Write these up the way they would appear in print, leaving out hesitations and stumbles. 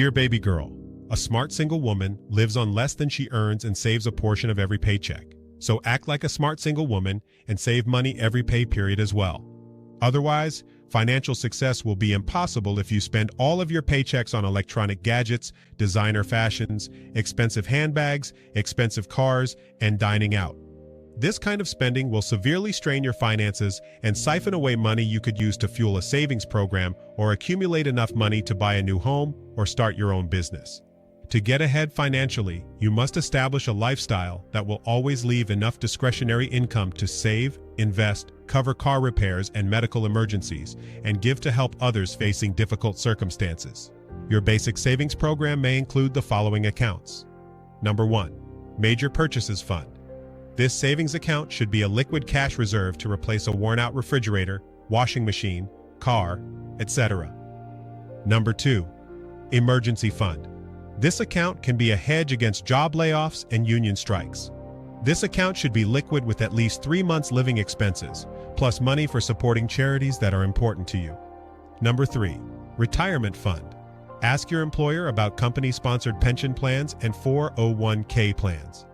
Dear baby girl, a smart single woman lives on less than she earns and saves a portion of every paycheck. So act like a smart single woman and save money every pay period as well. Otherwise, financial success will be impossible if you spend all of your paychecks on electronic gadgets, designer fashions, expensive handbags, expensive cars, and dining out. This kind of spending will severely strain your finances and siphon away money you could use to fuel a savings program or accumulate enough money to buy a new home or start your own business. To get ahead financially, you must establish a lifestyle that will always leave enough discretionary income to save, invest, cover car repairs and medical emergencies, and give to help others facing difficult circumstances. Your basic savings program may include the following accounts. Number 1. Major Purchases Fund. This savings account should be a liquid cash reserve to replace a worn-out refrigerator, washing machine, car, etc. Number 2. Emergency Fund. This account can be a hedge against job layoffs and union strikes. This account should be liquid with at least 3 months' living expenses, plus money for supporting charities that are important to you. Number 3. Retirement Fund. Ask your employer about company-sponsored pension plans and 401k plans.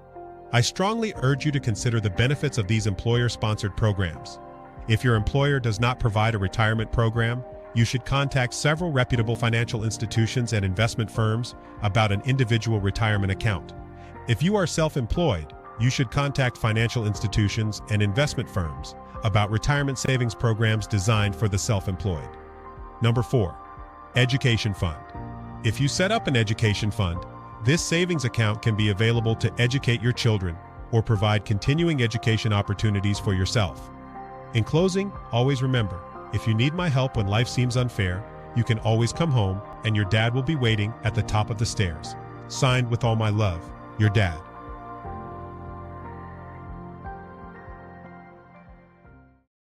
I strongly urge you to consider the benefits of these employer-sponsored programs. If your employer does not provide a retirement program, you should contact several reputable financial institutions and investment firms about an individual retirement account. If you are self-employed, you should contact financial institutions and investment firms about retirement savings programs designed for the self-employed. Number 4. Education Fund. If you set up an education fund, this savings account can be available to educate your children or provide continuing education opportunities for yourself. In closing, always remember, if you need my help when life seems unfair, you can always come home and your dad will be waiting at the top of the stairs. Signed with all my love, your dad.